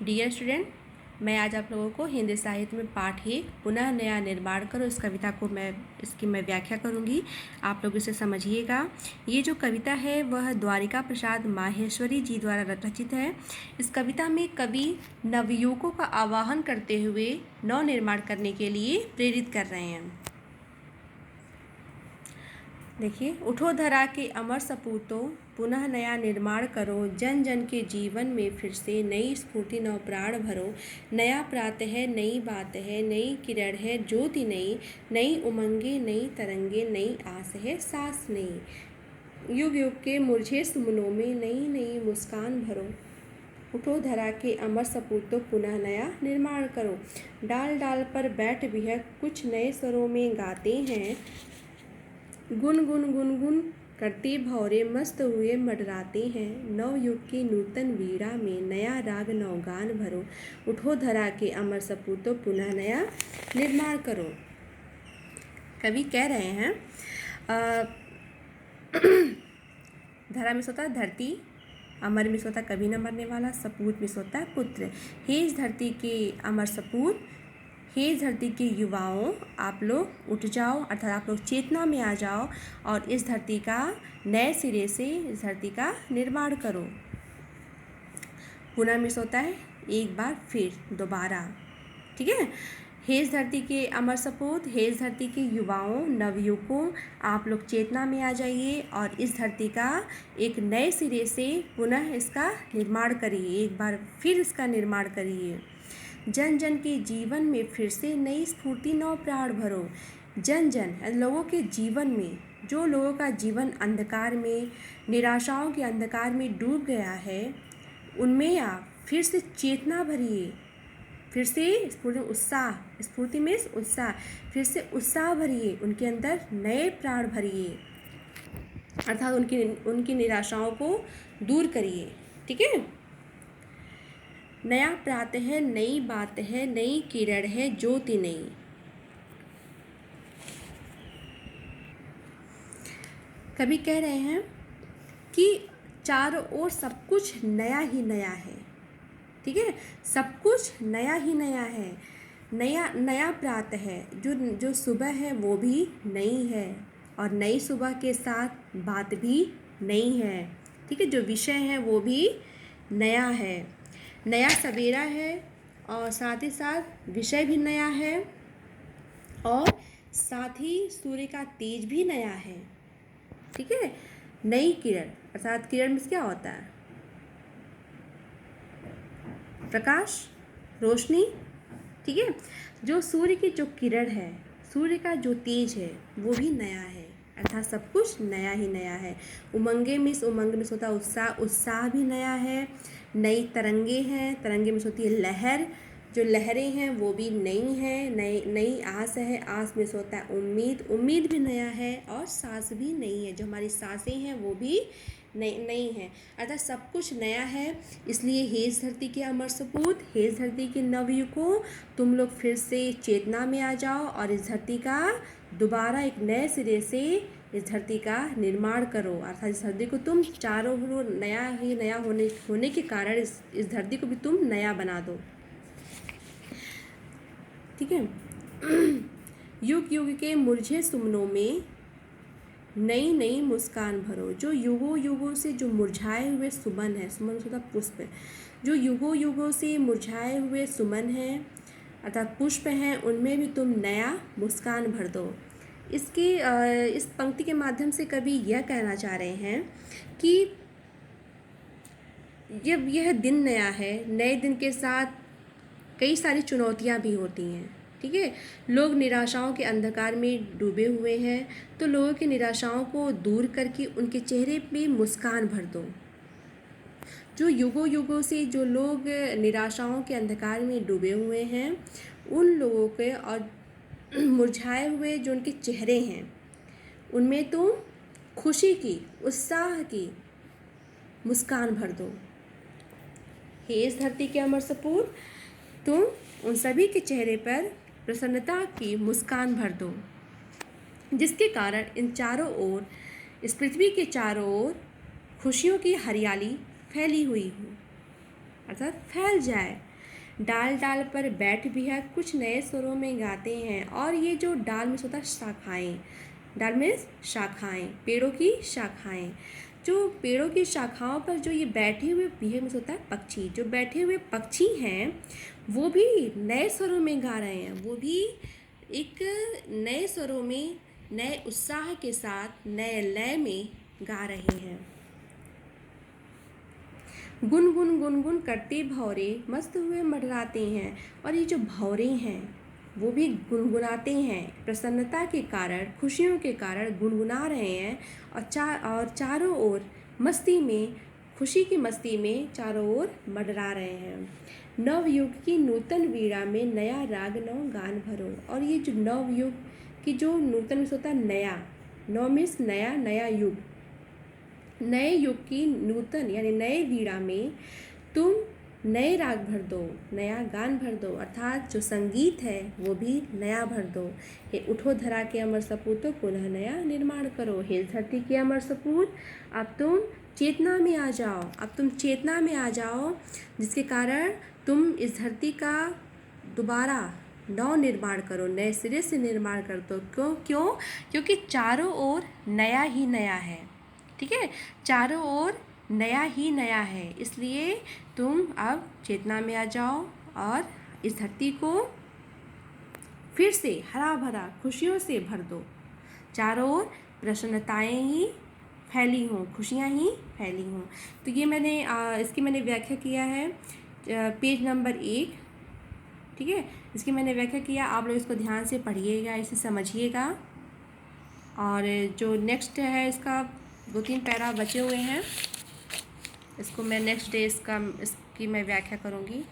Dear student, मैं आज आप लोगों को हिंदी साहित्य में पाठ एक पुनः नया निर्माण करो इस कविता को मैं व्याख्या करूंगी। आप लोग इसे समझिएगा। ये जो कविता है वह द्वारिका प्रसाद माहेश्वरी जी द्वारा रचित है। इस कविता में कवि नवयुवकों का आह्वान करते हुए नव निर्माण करने के लिए प्रेरित कर रहे हैं। देखिए, उठो धरा के अमर सपूतों, पुनः नया निर्माण करो, जन जन के जीवन में फिर से नई स्फूर्ति नव प्राण भरो। नया प्रातः है, नई बात है, नई किरण है, ज्योति नई, नई उमंगे, नई तरंगे, नई आस है, सांस नई। युग युग के मुरझे सुमनों में नई नई मुस्कान भरो। उठो धरा के अमर सपूतों, पुनः नया निर्माण करो। डाल डाल पर बैठ बिहक कुछ नए स्वरों में गाते हैं। गुन गुन गुन गुन करते भौरे मस्त हुए मडराते हैं। नव युग की नूतन वीणा में नया राग नवगान भरो। उठो धरा के अमर सपूतों, पुनः नया निर्माण करो। कवि कह रहे हैं धरा में सोता धरती, अमर में सोता कभी न मरने वाला, सपूत में सोता पुत्र। हे इस धरती के अमर सपूत, हे इस धरती के युवाओं, आप लोग उठ जाओ, अर्थात आप लोग चेतना में आ जाओ और इस धरती का नए सिरे से इस धरती का निर्माण करो। पुनः मिस होता है एक बार फिर, दोबारा, ठीक है। हे इस धरती के अमर सपूत, हे इस धरती के युवाओं, नवयुवकों, आप लोग चेतना में आ जाइए और इस धरती का एक नए सिरे से पुनः इसका निर्माण करिए, एक बार फिर इसका निर्माण करिए। जन जन के जीवन में फिर से नई स्फूर्ति नव प्राण भरो। जन जन लोगों के जीवन में, जो लोगों का जीवन अंधकार में, निराशाओं के अंधकार में डूब गया है, उनमें आप फिर से चेतना भरिए, फिर से स्फूर्ति में उत्साह, फिर से उत्साह भरिए, उनके अंदर नए प्राण भरिए, अर्थात उनकी निराशाओं को दूर करिए, ठीक है। नया प्रातः है, नई बात है, नई किरण है, ज्योति नई। कवि कह रहे हैं कि चारों ओर सब कुछ नया ही नया है, ठीक है। सब कुछ नया ही नया है। नया प्रातः है, जो सुबह है वो भी नई है और नई सुबह के साथ बात भी नई है, ठीक है। जो विषय है वो भी नया है। नया सवेरा है और साथ ही साथ विषय भी नया है और साथ ही सूर्य का तेज भी नया है, ठीक है। नई किरण, अर्थात किरण में क्या होता है? प्रकाश, रोशनी, ठीक है। जो सूर्य की जो किरण है, सूर्य का जो तेज है वो भी नया है, अर्थात सब कुछ नया ही नया है। उमंग में होता उत्साह भी नया है। नई तरंगे हैं, तरंगे में होती है लहर, जो लहरें हैं वो भी नई हैं। नई आस है, आस में होता है उम्मीद भी नया है और सांस भी नई है, जो हमारी सांसें हैं वो भी नई हैं, अर्थात सब कुछ नया है। इसलिए हे इस धरती के अमर सपूत, हे इस धरती के नवयुवकों, तुम लोग फिर से चेतना में आ जाओ और इस धरती का दोबारा एक नए सिरे से इस धरती का निर्माण करो, अर्थात इस धरती को तुम चारों ओर नया ही नया होने के कारण इस धरती को भी तुम नया बना दो, ठीक है। युग युग के मुरझे सुमनों में नई नई मुस्कान भरो। जो युगों युगों से जो मुरझाए हुए सुमन है, सुमन होता पुष्प, जो युगों युगों से मुरझाए हुए सुमन हैं अर्थात पुष्प हैं, उनमें भी तुम नया मुस्कान भर दो। इस पंक्ति के माध्यम से कवि यह कहना चाह रहे हैं कि जब यह दिन नया है, नए दिन के साथ कई सारी चुनौतियां भी होती हैं, ठीक है। लोग निराशाओं के अंधकार में डूबे हुए हैं, तो लोगों की निराशाओं को दूर करके उनके चेहरे पे मुस्कान भर दो। जो युगों युगों से जो लोग निराशाओं के अंधकार में डूबे हुए हैं, उन लोगों के और मुरझाए हुए जो उनके चेहरे हैं, उनमें तुम खुशी की, उत्साह की मुस्कान भर दो। हे इस धरती के अमर सपूत, तुम उन सभी के चेहरे पर प्रसन्नता की मुस्कान भर दो, जिसके कारण इन चारों ओर, इस पृथ्वी के चारों ओर खुशियों की हरियाली फैली हुई हो, अर्थात फैल जाए डाल डाल पर बैठ भी है, कुछ नए स्वरों में गाते हैं। और ये जो डाल में होता है शाखाएँ, डाल में शाखाएँ, पेड़ों की शाखाएँ। जो पेड़ों की शाखाओं पर जो ये बैठे हुए बिहेव में होता है पक्षी, जो बैठे हुए पक्षी हैं वो भी नए स्वरों में गा रहे हैं, वो भी एक नए स्वरों में, नए उत्साह के साथ, नए लय में गा रहे हैं। गुन गुन करते भौरे मस्त हुए मंडराते हैं। और ये जो भौरे हैं वो भी गुनगुनाते हैं, प्रसन्नता के कारण, खुशियों के कारण गुनगुना रहे हैं। और चारों ओर मस्ती में, खुशी की मस्ती में चारों ओर मंडरा रहे हैं। नवयुग की नूतन वीणा में नया राग नव गान भरो। और ये जो नवयुग की जो नूतन मीन्स होता है नया, नव मीन्स नया, नया युग, नए युग की नूतन यानी नए वीणा में तुम नए राग भर दो, नया गान भर दो, अर्थात जो संगीत है वो भी नया भर दो। हे उठो धरा के अमर सपूतों, पुनः नया निर्माण करो। हे धरती के अमर सपूत, अब तुम चेतना में आ जाओ, अब तुम चेतना में आ जाओ, जिसके कारण तुम इस धरती का दोबारा नव निर्माण करो, नए सिरे से निर्माण कर दो। क्यों? क्योंकि चारों ओर नया ही नया है, ठीक है, चारों ओर नया ही नया है, इसलिए तुम अब चेतना में आ जाओ और इस धरती को फिर से हरा भरा खुशियों से भर दो। चारों ओर प्रसन्नताएं ही फैली हों, खुशियाँ ही फैली हों। तो ये मैंने इसकी मैंने व्याख्या किया है पेज नंबर 1, ठीक है, इसकी मैंने व्याख्या किया। आप लोग इसको ध्यान से पढ़िएगा, इसे समझिएगा। और जो नेक्स्ट है इसका 2-3 पैरा बचे हुए हैं, इसको मैं नेक्स्ट डे इसकी मैं व्याख्या करूँगी।